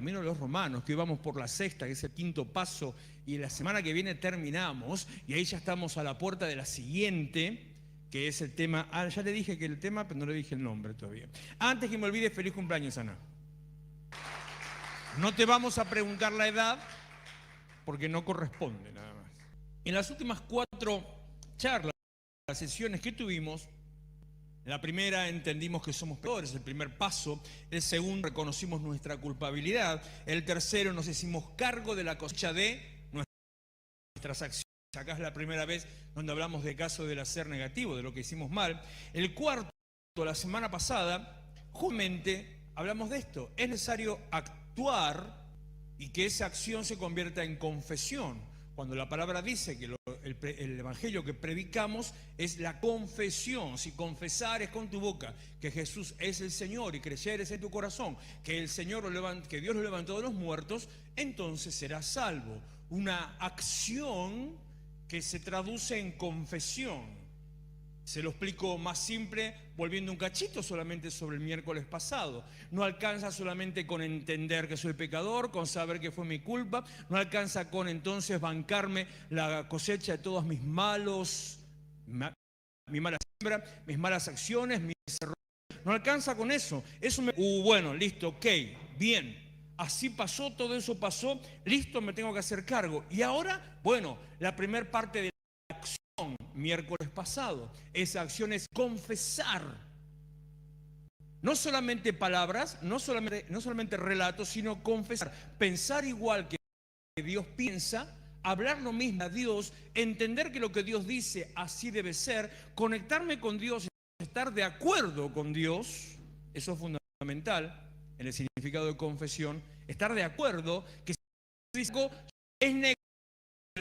camino de los romanos, que hoy vamos por la sexta, que es el quinto paso, y la semana que viene terminamos, y ahí ya estamos a la puerta de la siguiente, que es el tema, ya le dije que el tema, pero no le dije el nombre todavía. Antes que me olvide, feliz cumpleaños, Ana. No te vamos a preguntar la edad, porque no corresponde nada más. En las últimas 4 charlas, las sesiones que tuvimos, en la primera entendimos que somos pecadores, el primer paso. El segundo, reconocimos nuestra culpabilidad. El tercero, nos hicimos cargo de la cosecha de nuestras acciones. Acá es la primera vez donde hablamos de caso del hacer negativo, de lo que hicimos mal. El cuarto, la semana pasada, justamente hablamos de esto. Es necesario actuar y que esa acción se convierta en confesión. Cuando la palabra dice que el evangelio que predicamos es la confesión. Si confesares con tu boca que Jesús es el Señor y creyeres en tu corazón que que Dios lo levantó de los muertos, entonces serás salvo. Una acción que se traduce en confesión. Se lo explico más simple, volviendo un cachito solamente sobre el miércoles pasado. No alcanza solamente con entender que soy pecador, con saber que fue mi culpa. No alcanza con entonces bancarme la cosecha de todos mis mi mala siembra, mis malas acciones, mis errores. No alcanza con eso. Bueno, listo, ok, bien. Así pasó, todo eso pasó, listo, me tengo que hacer cargo. Y ahora, bueno, la primera parte de la acción, miércoles pasado, esa acción es confesar. No solamente palabras, no solamente relatos, sino confesar. Pensar igual que Dios piensa, hablar lo mismo a Dios, entender que lo que Dios dice así debe ser, conectarme con Dios, estar de acuerdo con Dios, eso es fundamental en el significado de confesión, estar de acuerdo que si algo es negro,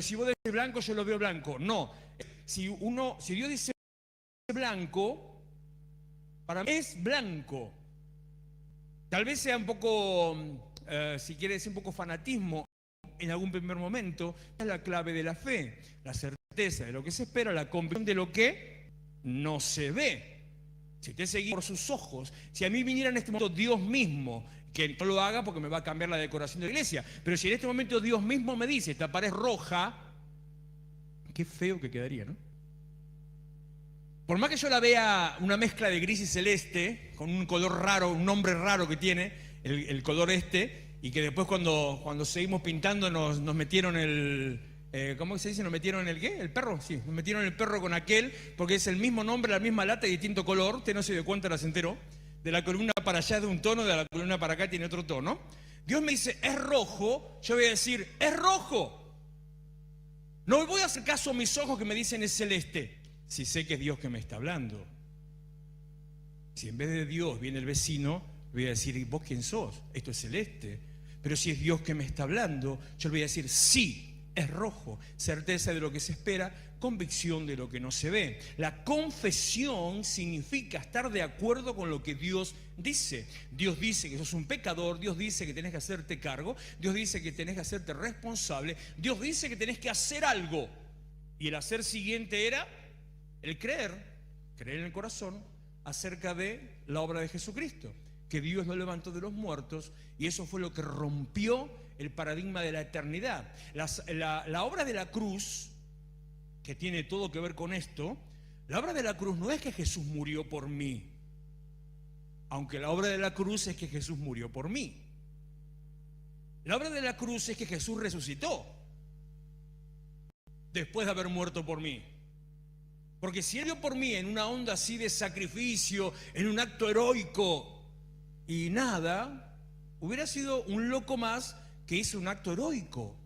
si vos decís blanco, yo lo veo blanco. No, si Dios dice blanco, para mí es blanco. Tal vez sea un poco, si quiere decir un poco fanatismo en algún primer momento, es la clave de la fe, la certeza de lo que se espera, la convicción de lo que no se ve. Si usted seguía por sus ojos, si a mí viniera en este momento Dios mismo, que no lo haga porque me va a cambiar la decoración de la iglesia, pero si en este momento Dios mismo me dice, esta pared es roja, qué feo que quedaría, ¿no? Por más que yo la vea una mezcla de gris y celeste, con un color raro, un nombre raro que tiene, el color y que después cuando seguimos pintando nos metieron ¿cómo se dice? ¿Nos metieron el qué? ¿El perro? Sí, nos metieron el perro con aquel, porque es el mismo nombre, la misma lata y distinto color. Usted no se dio cuenta, la se enteró. De la columna para allá es de un tono, de la columna para acá tiene otro tono. Dios me dice, es rojo, yo voy a decir, es rojo. No voy a hacer caso a mis ojos que me dicen es celeste, si sé que es Dios que me está hablando. Si en vez de Dios viene el vecino, voy a decir, ¿vos quién sos? Esto es celeste. Pero si es Dios que me está hablando, yo le voy a decir, sí, es rojo. Certeza de lo que se espera, convicción de lo que no se ve. La confesión significa estar de acuerdo con lo que Dios dice. Dios dice que sos un pecador, Dios dice que tenés que hacerte cargo, Dios dice que tenés que hacerte responsable, Dios dice que tenés que hacer algo. Y el hacer siguiente era el creer en el corazón acerca de la obra de Jesucristo, que Dios lo levantó de los muertos, y eso fue lo que rompió el paradigma de la eternidad. La obra de la cruz, que tiene todo que ver con esto, la obra de la cruz no es que Jesús murió por mí, aunque la obra de la cruz es que Jesús murió por mí. La obra de la cruz es que Jesús resucitó después de haber muerto por mí. Porque si Él dio por mí en una onda así de sacrificio, en un acto heroico y nada, hubiera sido un loco más que hizo un acto heroico.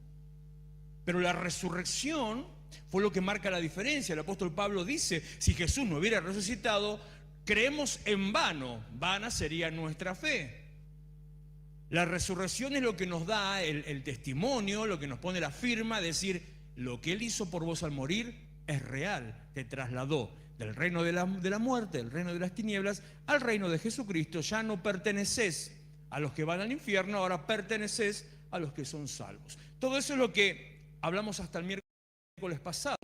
Pero la resurrección fue lo que marca la diferencia. El apóstol Pablo dice, si Jesús no hubiera resucitado, creemos en vano, vana sería nuestra fe. La resurrección es lo que nos da el testimonio, lo que nos pone la firma, decir, lo que Él hizo por vos al morir es real, te trasladó del reino de la muerte, del reino de las tinieblas, al reino de Jesucristo. Ya no perteneces a los que van al infierno, ahora perteneces a los que son salvos. Todo eso es lo que hablamos hasta el miércoles pasado.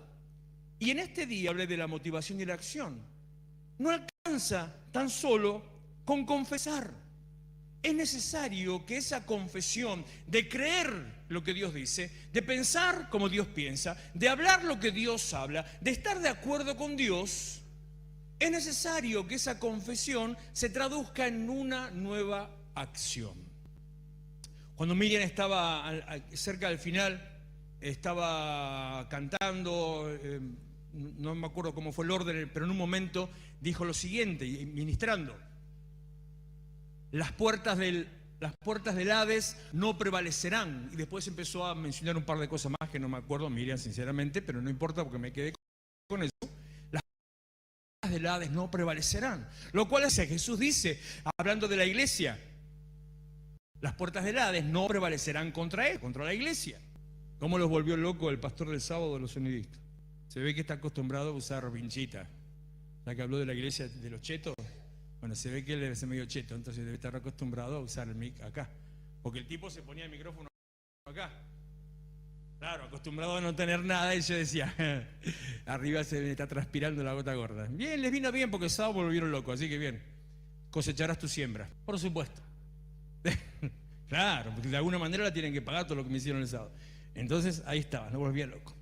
Y en este día hablé de la motivación y la acción. No alcanza tan solo con confesar. es necesario que esa confesión de creer lo que Dios dice, de pensar como Dios piensa, de hablar lo que Dios habla, de estar de acuerdo con Dios, es necesario que esa confesión se traduzca en una nueva acción. Cuando Miriam estaba cerca del final, estaba cantando, no me acuerdo cómo fue el orden, pero en un momento dijo lo siguiente, ministrando: las puertas del Hades no prevalecerán. Y después empezó a mencionar un par de cosas más que no me acuerdo, Miriam, sinceramente, pero no importa porque me quedé con eso. Las puertas del Hades no prevalecerán. Lo cual es que Jesús dice, hablando de la iglesia, las puertas del Hades no prevalecerán contra él, contra la iglesia. ¿Cómo los volvió loco el pastor del sábado de los sonidistas? Se ve que está acostumbrado a usar vinchita. La que habló de la iglesia de los chetos. Bueno, se ve que él debe ser medio cheto, entonces debe estar acostumbrado a usar el mic acá. Porque el tipo se ponía el micrófono acá. Claro, acostumbrado a no tener nada, y yo decía, arriba se me está transpirando la gota gorda. Bien, les vino bien porque el sábado volvieron locos, así que bien, cosecharás tu siembra, por supuesto. Claro, porque de alguna manera la tienen que pagar todo lo que me hicieron el sábado. Entonces, ahí estaba, no volvía loco.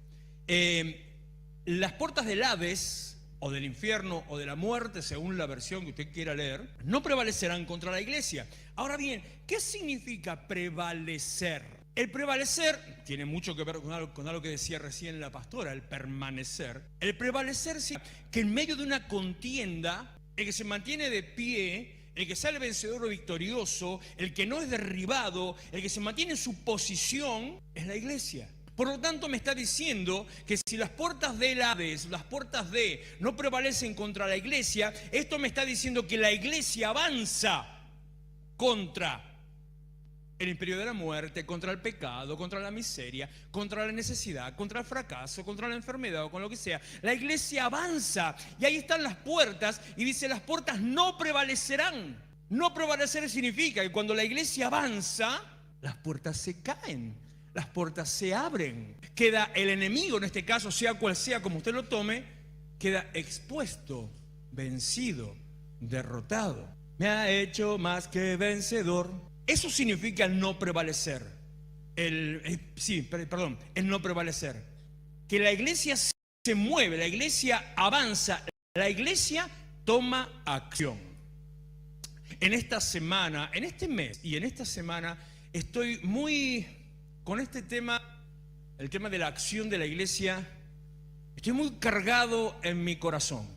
Las puertas del Hades, o del infierno, o de la muerte, según la versión que usted quiera leer, no prevalecerán contra la iglesia. Ahora bien, ¿qué significa prevalecer? El prevalecer tiene mucho que ver con algo que decía recién la pastora, el permanecer. El prevalecer significa que en medio de una contienda, el que se mantiene de pie, el que sale vencedor o victorioso, el que no es derribado, el que se mantiene en su posición, es la iglesia. Por lo tanto, me está diciendo que si las puertas del Hades, las puertas de no prevalecen contra la iglesia, esto me está diciendo que la iglesia avanza contra el imperio de la muerte, contra el pecado, contra la miseria, contra la necesidad, contra el fracaso, contra la enfermedad o con lo que sea. La iglesia avanza y ahí están las puertas y dice: las puertas no prevalecerán. No prevalecer significa que cuando la iglesia avanza, las puertas se caen, las puertas se abren. Queda el enemigo, en este caso, sea cual sea como usted lo tome, queda expuesto, vencido, derrotado. Me ha hecho más que vencedor. Eso significa el no prevalecer. El no prevalecer. Que la iglesia se mueve, la iglesia avanza, la iglesia toma acción. En esta semana, en este mes y en esta semana, estoy muy con este tema, el tema de la acción de la iglesia, estoy muy cargado en mi corazón.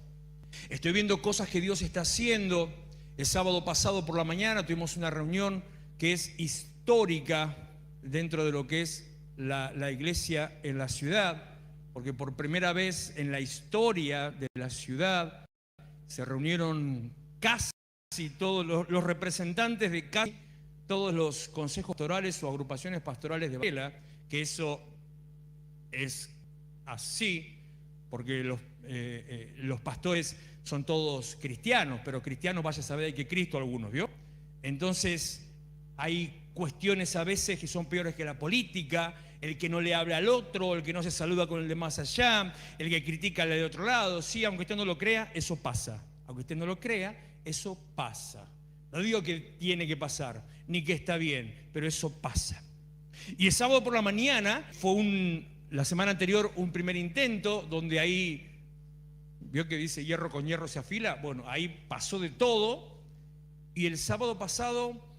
Estoy viendo cosas que Dios está haciendo. El sábado pasado por la mañana tuvimos una reunión que es histórica dentro de lo que es la iglesia en la ciudad, porque por primera vez en la historia de la ciudad se reunieron casi todos los representantes de casi todos los consejos pastorales o agrupaciones pastorales de Varela, que eso es así, porque los pastores son todos cristianos, pero cristianos vaya a saber de qué Cristo algunos, ¿vio? Entonces hay cuestiones a veces que son peores que la política, el que no le habla al otro, el que no se saluda con el de más allá, el que critica al de otro lado. Sí, aunque usted no lo crea, eso pasa. Aunque usted no lo crea, eso pasa. No digo que tiene que pasar, ni que está bien, pero eso pasa. Y el sábado por la mañana fue la semana anterior un primer intento, donde ahí, vio que dice hierro con hierro se afila, bueno, ahí pasó de todo. Y el sábado pasado,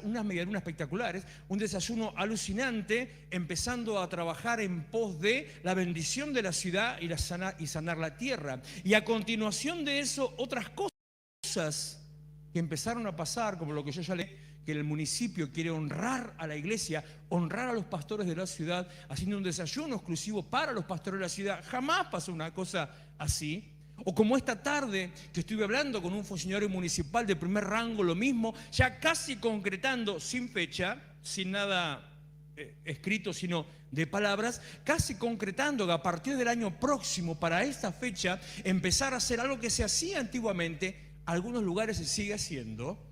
unas medialunas espectaculares, un desayuno alucinante, empezando a trabajar en pos de la bendición de la ciudad y sanar la tierra. Y a continuación de eso, otras cosas que empezaron a pasar, como lo que yo ya leí, que el municipio quiere honrar a la iglesia, honrar a los pastores de la ciudad, haciendo un desayuno exclusivo para los pastores de la ciudad. Jamás pasó una cosa así. O como esta tarde que estuve hablando con un funcionario municipal de primer rango, lo mismo, ya casi concretando, sin fecha, sin nada escrito, sino de palabras, casi concretando que a partir del año próximo, para esta fecha, empezar a hacer algo que se hacía antiguamente, algunos lugares se sigue haciendo,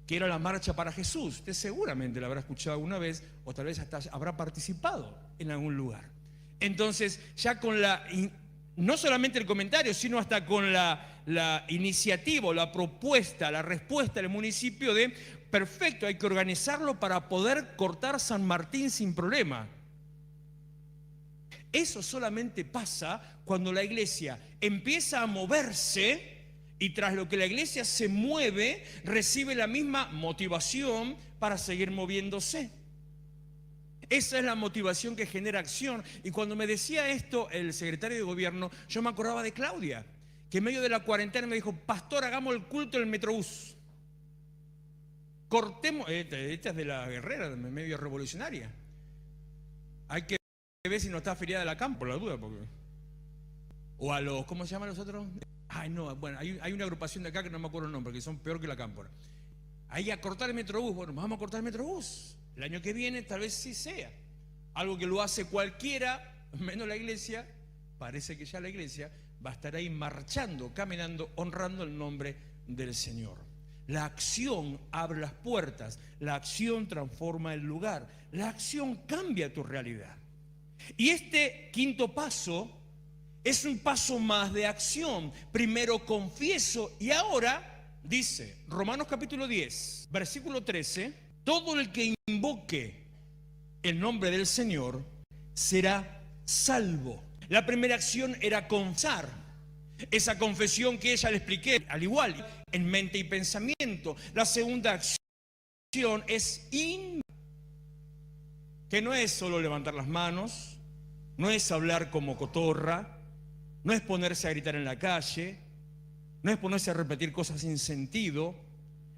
que era la Marcha para Jesús. Usted seguramente la habrá escuchado alguna vez, o tal vez hasta habrá participado en algún lugar. Entonces, ya con no solamente el comentario, sino hasta con la iniciativa o la propuesta, la respuesta del municipio de perfecto, hay que organizarlo para poder cortar San Martín sin problema. Eso solamente pasa cuando la iglesia empieza a moverse y tras lo que la iglesia se mueve, recibe la misma motivación para seguir moviéndose. Esa es la motivación que genera acción. Y cuando me decía esto el secretario de gobierno, yo me acordaba de Claudia, que en medio de la cuarentena me dijo: pastor, hagamos el culto del Metrobús. Cortemos, esta es de la guerrera, medio revolucionaria. Hay que ver si no está afiliada a la CAM, por la duda. Porque... O a los, ¿cómo se llaman los otros? Ay, no, bueno, hay una agrupación de acá que no me acuerdo el nombre, que son peor que la Cámpora. Ahí a cortar el Metrobús. Bueno, vamos a cortar el Metrobús. El año que viene tal vez sí sea. Algo que lo hace cualquiera, menos la iglesia. Parece que ya la iglesia va a estar ahí marchando, caminando, honrando el nombre del Señor. La acción abre las puertas, la acción transforma el lugar, la acción cambia tu realidad. Y este quinto paso es un paso más de acción. Primero confieso y ahora dice Romanos capítulo 10, versículo 13: todo el que invoque el nombre del Señor será salvo. La primera acción era confesar. Esa confesión que ella le expliqué, al igual, en mente y pensamiento. La segunda acción es que no es solo levantar las manos, no es hablar como cotorra, no es ponerse a gritar en la calle, no es ponerse a repetir cosas sin sentido,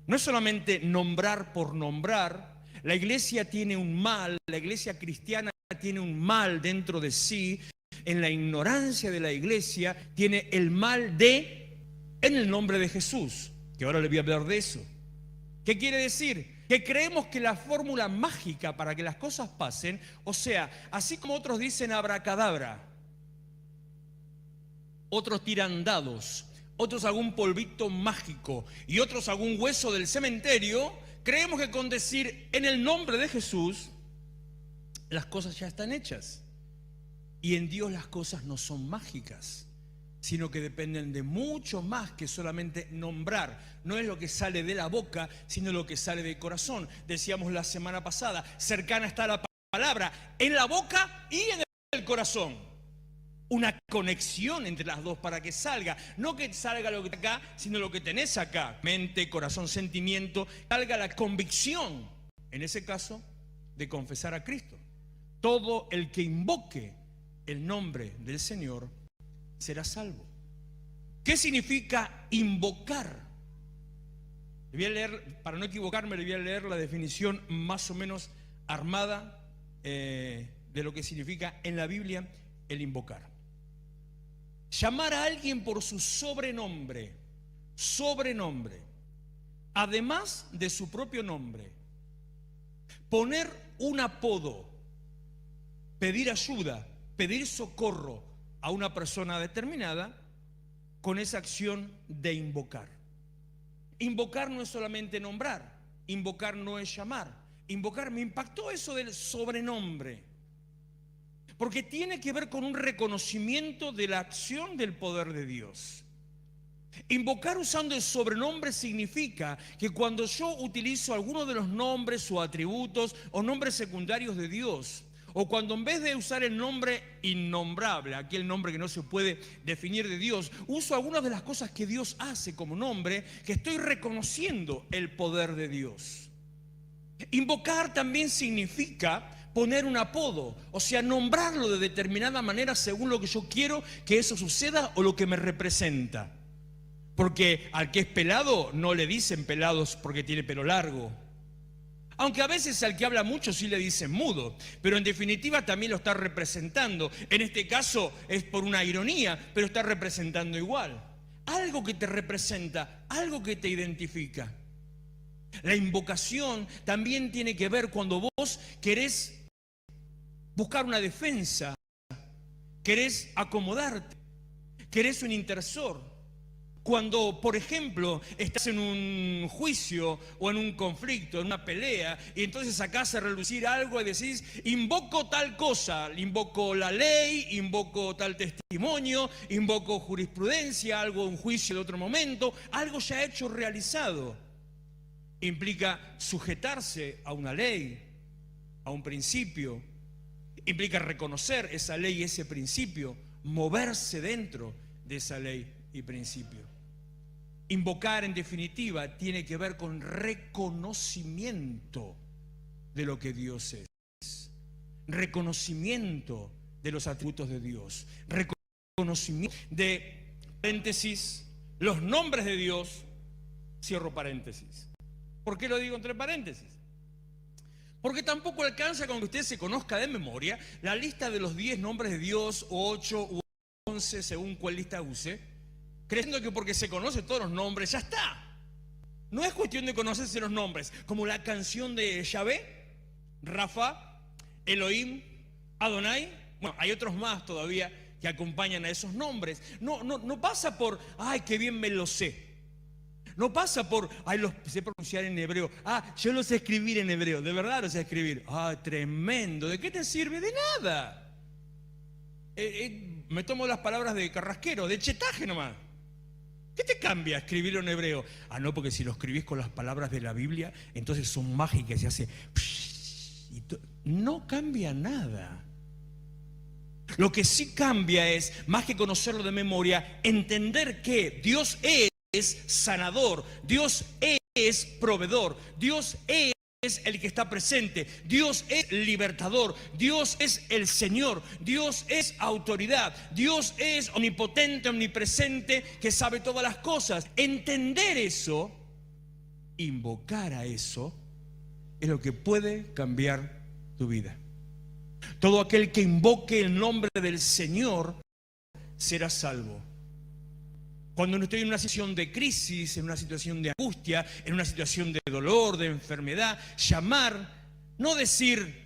no es solamente nombrar por nombrar. La iglesia tiene un mal, la iglesia cristiana tiene un mal dentro de sí. En la ignorancia de la iglesia tiene el mal de, en el nombre de Jesús, que ahora le voy a hablar de eso. ¿Qué quiere decir? Que creemos que la fórmula mágica para que las cosas pasen, o sea, así como otros dicen abracadabra, otros tiran dados, otros algún polvito mágico y otros algún hueso del cementerio, creemos que con decir en el nombre de Jesús, las cosas ya están hechas. Y en Dios las cosas no son mágicas, sino que dependen de mucho más que solamente nombrar. No es lo que sale de la boca, sino lo que sale del corazón. Decíamos la semana pasada, cercana está la palabra en la boca y en el corazón. Una conexión entre las dos para que salga. No que salga lo que está acá, sino lo que tenés acá. Mente, corazón, sentimiento. Salga la convicción, en ese caso, de confesar a Cristo. Todo el que invoque el nombre del Señor será salvo. ¿Qué significa invocar? Le voy a leer, para no equivocarme, le voy a leer la definición más o menos armada de lo que significa en la Biblia el invocar. Llamar a alguien por su sobrenombre, además de su propio nombre. Poner un apodo, pedir ayuda, pedir socorro a una persona determinada con esa acción de invocar. Invocar no es solamente nombrar, invocar no es llamar. Invocar, me impactó eso del sobrenombre, porque tiene que ver con un reconocimiento de la acción del poder de Dios. Invocar usando el sobrenombre significa que cuando yo utilizo alguno de los nombres o atributos o nombres secundarios de Dios, o cuando en vez de usar el nombre innombrable, aquí el nombre que no se puede definir de Dios, uso algunas de las cosas que Dios hace como nombre, que estoy reconociendo el poder de Dios. Invocar también significa poner un apodo, o sea, nombrarlo de determinada manera según lo que yo quiero que eso suceda o lo que me representa. Porque al que es pelado no le dicen pelados porque tiene pelo largo. Aunque a veces al que habla mucho sí le dicen mudo, pero en definitiva también lo está representando. En este caso es por una ironía, pero está representando igual. Algo que te representa, algo que te identifica. La invocación también tiene que ver cuando vos querés buscar una defensa, querés acomodarte, querés un intercesor. Cuando, por ejemplo, estás en un juicio o en un conflicto, en una pelea, y entonces sacás a relucir algo y decís, invoco tal cosa, invoco la ley, invoco tal testimonio, invoco jurisprudencia, algo, un juicio de otro momento, algo ya hecho, realizado. implica sujetarse a una ley, a un principio, implica reconocer esa ley y ese principio, moverse dentro de esa ley y principio. Invocar, en definitiva, tiene que ver con reconocimiento de lo que Dios es, reconocimiento de los atributos de Dios, reconocimiento de, paréntesis, los nombres de Dios, cierro paréntesis. ¿Por qué lo digo entre paréntesis? Porque tampoco alcanza con que usted se conozca de memoria la lista de los 10 nombres de Dios, o 8 u 11, según cuál lista use, creyendo que porque se conoce todos los nombres, ya está. No es cuestión de conocerse los nombres, como la canción de Yahvé, Rafa, Elohim, Adonai. Bueno, hay otros más todavía que acompañan a esos nombres. No pasa por, ay, qué bien me lo sé. No pasa por, ay, los sé pronunciar en hebreo. Ah, yo lo sé escribir en hebreo. De verdad lo sé escribir. Ah, tremendo. ¿De qué te sirve? De nada. Me tomo las palabras de Carrasquero, de chetaje nomás. ¿Qué te cambia escribirlo en hebreo? Ah, no, porque si lo escribís con las palabras de la Biblia, entonces son mágicas y hace... No cambia nada. Lo que sí cambia es, más que conocerlo de memoria, entender que Dios es sanador, Dios es proveedor, Dios es el que está presente, Dios es libertador, Dios es el Señor, Dios es autoridad, Dios es omnipotente, omnipresente, que sabe todas las cosas. Entender eso, invocar a eso, es lo que puede cambiar tu vida. Todo aquel que invoque el nombre del Señor será salvo. Cuando no estoy en una situación de crisis, en una situación de angustia, en una situación de dolor, de enfermedad, llamar, no decir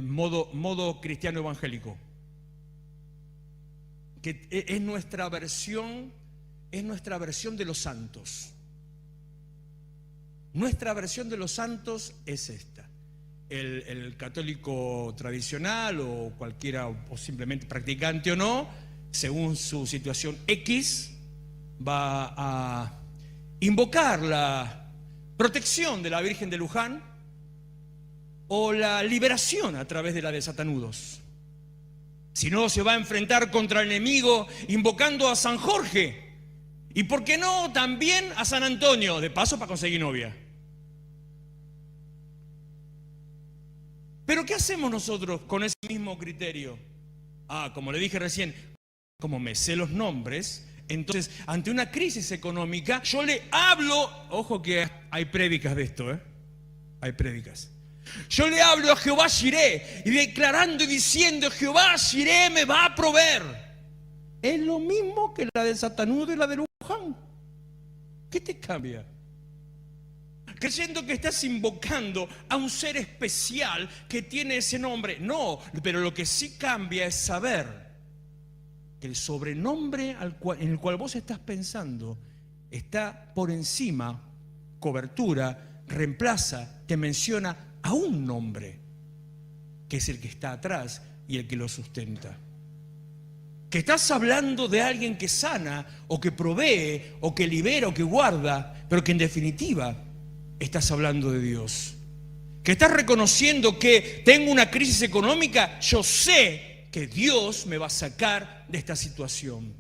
modo cristiano evangélico, que es nuestra versión de los santos. Nuestra versión de los santos es esta. El católico tradicional o cualquiera, o simplemente practicante o no, según su situación X, va a invocar la protección de la Virgen de Luján o la liberación a través de la de Satanudos. Si no, se va a enfrentar contra el enemigo invocando a San Jorge y, ¿por qué no?, también a San Antonio, de paso para conseguir novia. Pero ¿qué hacemos nosotros con ese mismo criterio? Ah, como le dije recién, como me sé los nombres, entonces ante una crisis económica yo le hablo, ojo que hay prédicas de esto, hay prédicas. Yo le hablo a Jehová Jireh y declarando y diciendo, Jehová Jireh me va a proveer. Es lo mismo que la de Satanudo y la de Luján. ¿Qué te cambia? Creyendo que estás invocando a un ser especial que tiene ese nombre. No, pero lo que sí cambia es saber que el sobrenombre en el cual vos estás pensando está por encima, cobertura, reemplaza, te menciona a un nombre, que es el que está atrás y el que lo sustenta. Que estás hablando de alguien que sana, o que provee, o que libera, o que guarda, pero que en definitiva estás hablando de Dios. Que estás reconociendo que tengo una crisis económica, yo sé que Dios me va a sacar de esta situación.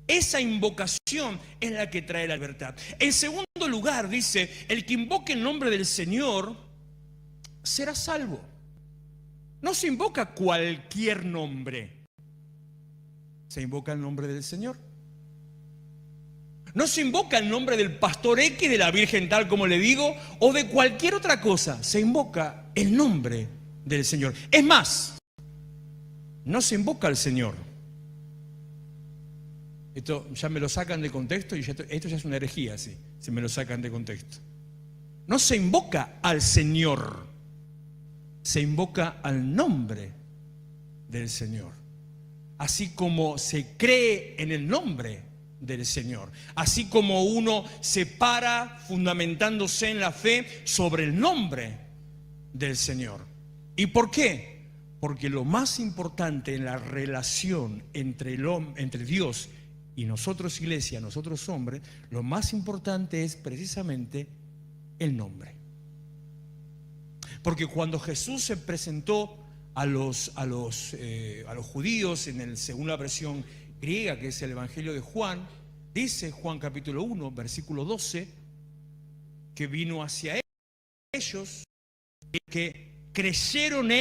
Esa invocación es la que trae la libertad. En segundo lugar, dice, el que invoque el nombre del Señor será salvo. No se invoca cualquier nombre, se invoca el nombre del Señor. No se invoca el nombre del pastor X, de la Virgen tal como le digo, o de cualquier otra cosa. Se invoca el nombre del Señor. Es más, no se invoca al Señor. Esto ya me lo sacan de contexto y esto ya es una herejía, sí, si me lo sacan de contexto. No se invoca al Señor, se invoca al nombre del Señor. Así como se cree en el nombre del Señor, así como uno se para fundamentándose en la fe sobre el nombre del Señor. ¿Y por qué? Porque lo más importante en la relación entre Dios Y nosotros, iglesia, nosotros hombres, lo más importante es precisamente el nombre. Porque cuando Jesús se presentó a los judíos según la versión griega, que es el Evangelio de Juan, dice Juan capítulo 1, versículo 12, que vino hacia ellos, que creyeron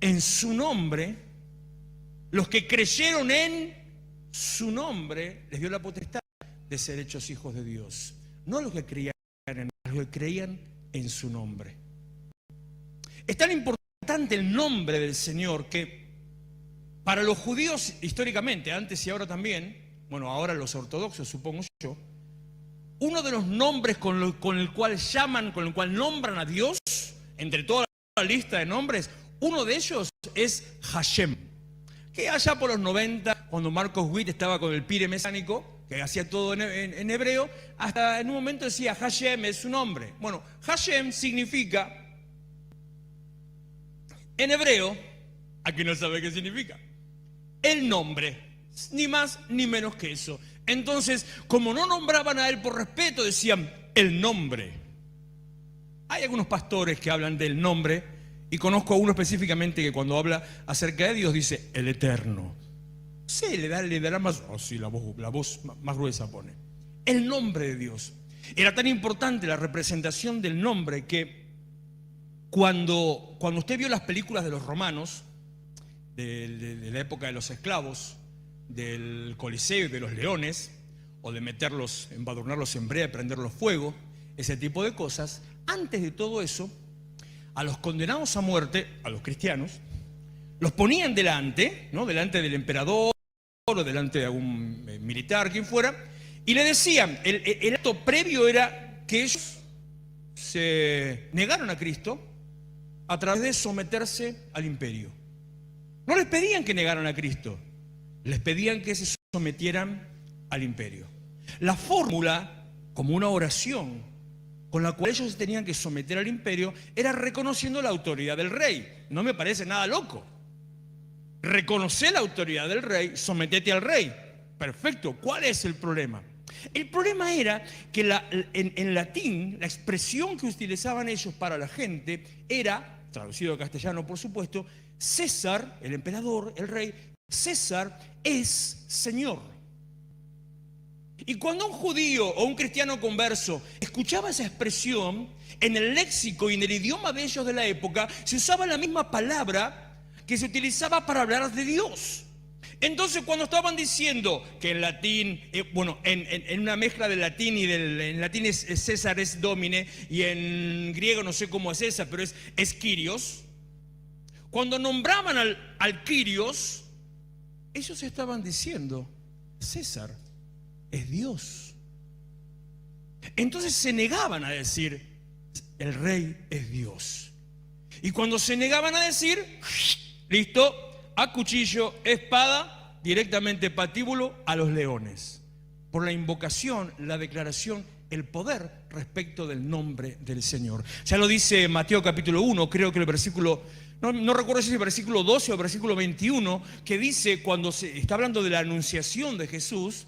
en su nombre. Los que creyeron en su nombre les dio la potestad de ser hechos hijos de Dios. No los que creían en él, los que creían en su nombre. Es tan importante el nombre del Señor que para los judíos históricamente, antes y ahora también, bueno, ahora los ortodoxos supongo yo, uno de los nombres con el cual nombran a Dios, entre toda la lista de nombres, uno de ellos es Hashem. Que allá por los 90, cuando Marcos Witt estaba con el pire mesiánico, que hacía todo en hebreo, hasta en un momento decía Hashem es su nombre. Bueno, Hashem significa, en hebreo, aquí no sabe qué significa, el nombre, ni más ni menos que eso. Entonces, como no nombraban a él por respeto, decían el nombre. Hay algunos pastores que hablan del nombre, y conozco a uno específicamente que cuando habla acerca de Dios dice el Eterno. Sí, le dará más, sí, la voz más gruesa pone. El nombre de Dios. Era tan importante la representación del nombre que cuando usted vio las películas de los romanos, de la época de los esclavos, del Coliseo y de los leones, o de meterlos, embadurnarlos en brea, prenderlos fuego, ese tipo de cosas, antes de todo eso, a los condenados a muerte, a los cristianos, los ponían delante, ¿no? Delante del emperador o delante de algún militar, quien fuera, y le decían, el acto previo era que ellos se negaron a Cristo a través de someterse al imperio. No les pedían que negaran a Cristo, les pedían que se sometieran al imperio. La fórmula, como una oración, con la cual ellos se tenían que someter al imperio, era reconociendo la autoridad del rey. No me parece nada loco. Reconocer la autoridad del rey, sometete al rey. Perfecto, ¿cuál es el problema? El problema era que en latín, la expresión que utilizaban ellos para la gente era, traducido al castellano por supuesto, César, el emperador, el rey, César es Señor. Y cuando un judío o un cristiano converso escuchaba esa expresión, en el léxico y en el idioma de ellos de la época, se usaba la misma palabra que se utilizaba para hablar de Dios. Entonces, cuando estaban diciendo que en latín, en una mezcla de latín y en latín es César es Domine, y en griego no sé cómo es esa, pero es Kyrios. Cuando nombraban al Kyrios, ellos estaban diciendo, César es Dios. Entonces se negaban a decir, el rey es Dios. Y cuando se negaban a decir, listo, a cuchillo, espada, directamente patíbulo a los leones. Por la invocación, la declaración, el poder respecto del nombre del Señor. Ya lo dice Mateo capítulo 1, creo que el versículo, no recuerdo si es el versículo 12 o el versículo 21, que dice cuando se está hablando de la anunciación de Jesús,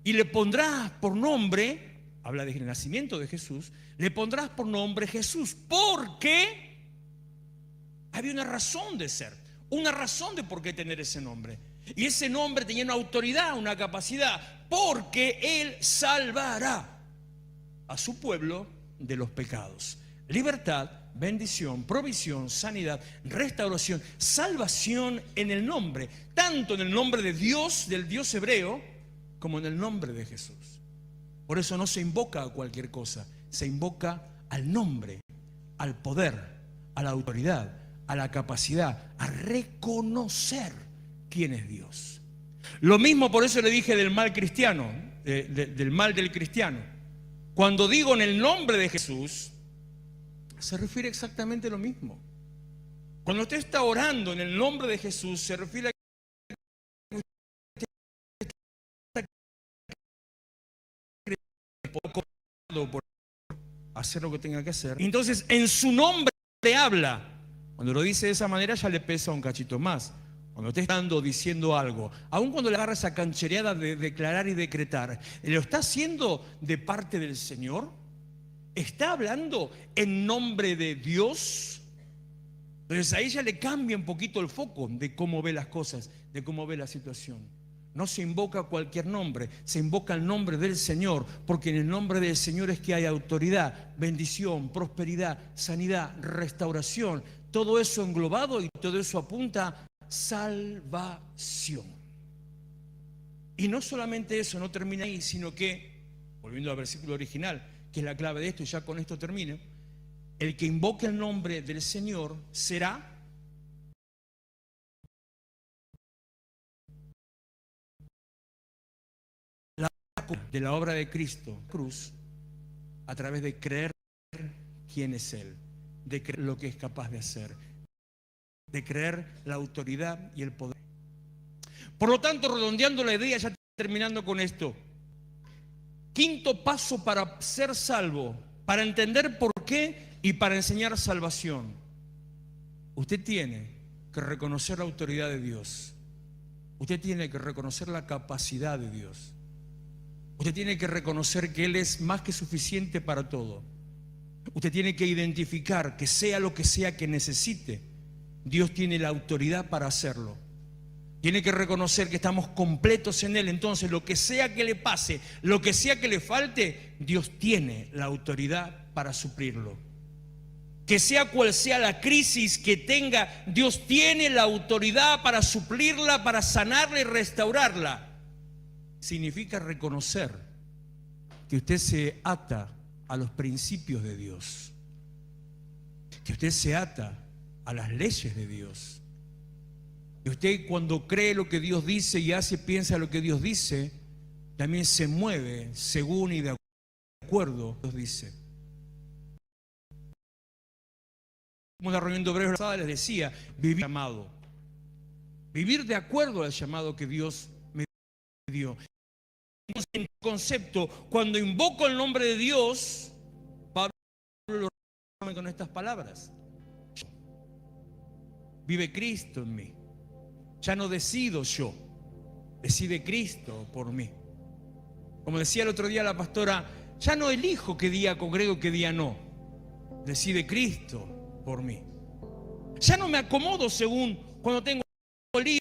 y le pondrás por nombre, habla del nacimiento de Jesús, le pondrás por nombre Jesús, porque había una razón de ser, una razón de por qué tener ese nombre. Y ese nombre tenía una autoridad, una capacidad, porque Él salvará a su pueblo de los pecados. Libertad, bendición, provisión, sanidad, restauración, salvación en el nombre, tanto en el nombre de Dios, del Dios hebreo, como en el nombre de Jesús. Por eso no se invoca a cualquier cosa, se invoca al nombre, al poder, a la autoridad, a la capacidad, a reconocer quién es Dios. Lo mismo, por eso le dije del mal cristiano, del mal del cristiano. Cuando digo en el nombre de Jesús, se refiere exactamente a lo mismo. Cuando usted está orando en el nombre de Jesús, se refiere a por hacer lo que tenga que hacer. Entonces, en su nombre habla. Cuando lo dice de esa manera, ya le pesa un cachito más. cuando esté estando diciendo algo, aun cuando le agarra esa canchereada de declarar y decretar, ¿lo está haciendo de parte del Señor? ¿Está hablando en nombre de Dios? Entonces a ella le cambia un poquito el foco de cómo ve las cosas, de cómo ve la situación. No se invoca cualquier nombre, se invoca el nombre del Señor, porque en el nombre del Señor es que hay autoridad, bendición, prosperidad, sanidad, restauración, todo eso englobado, y todo eso apunta a salvación. Y no solamente eso, no termina ahí, sino que, volviendo al versículo original, que es la clave de esto, y ya con esto termino, el que invoque el nombre del Señor será de la obra de Cristo, cruz, a través de creer quién es Él, de creer lo que es capaz de hacer, de creer la autoridad y el poder. Por lo tanto, redondeando la idea, ya terminando con esto, quinto paso para ser salvo, para entender por qué y para enseñar salvación. Usted tiene que reconocer la autoridad de Dios. Usted tiene que reconocer la capacidad de Dios. Usted tiene que reconocer que Él es más que suficiente para todo. Usted tiene que identificar que sea lo que sea que necesite, Dios tiene la autoridad para hacerlo. Tiene que reconocer que estamos completos en Él. Entonces, lo que sea que le pase, lo que sea que le falte, Dios tiene la autoridad para suplirlo. Que sea cual sea la crisis que tenga, Dios tiene la autoridad para suplirla, para sanarla y restaurarla. Significa reconocer que usted se ata a los principios de Dios, que usted se ata a las leyes de Dios. Y usted, cuando cree lo que Dios dice y hace, piensa lo que Dios dice, también se mueve según y de acuerdo a lo que Dios dice. Como la reunión de obreros pasada les decía, vivir llamado, vivir de acuerdo al llamado que Dios me dio. Entonces, en concepto, cuando invoco el nombre de Dios, Pablo lo resume con estas palabras: vive Cristo en mí. Ya no decido yo, decide Cristo por mí. Como decía el otro día la pastora, ya no elijo qué día congrego y qué día no, decide Cristo por mí. Ya no me acomodo según cuando tengo libre,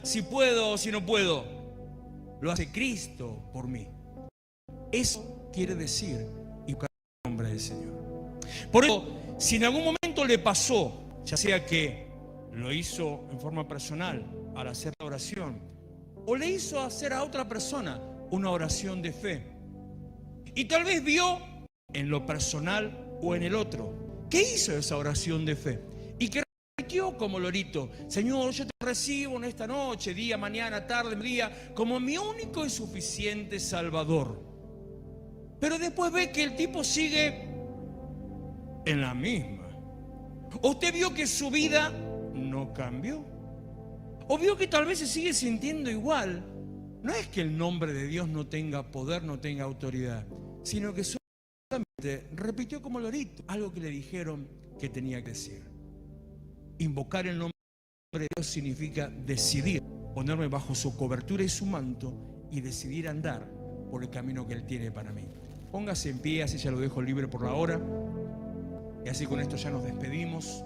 si puedo o si no puedo, lo hace Cristo por mí. Eso quiere decir invocar el nombre del Señor. Por eso, si en algún momento le pasó, ya sea que lo hizo en forma personal al hacer la oración, o le hizo hacer a otra persona una oración de fe, y tal vez vio en lo personal o en el otro que hizo esa oración de fe y que repitió como lorito: Señor, yo te recibo en esta noche, día, mañana, tarde, día, como mi único y suficiente Salvador. Pero después ve que el tipo sigue en la misma. Usted vio que su vida no cambió, o vio que tal vez se sigue sintiendo igual. No es que el nombre de Dios no tenga poder, no tenga autoridad, sino que solamente repitió como lorito algo que le dijeron que tenía que decir. Invocar el nombre de Dios significa decidir ponerme bajo su cobertura y su manto y decidir andar por el camino que Él tiene para mí. Póngase en pie, así ya lo dejo libre por la hora, y así con esto ya nos despedimos.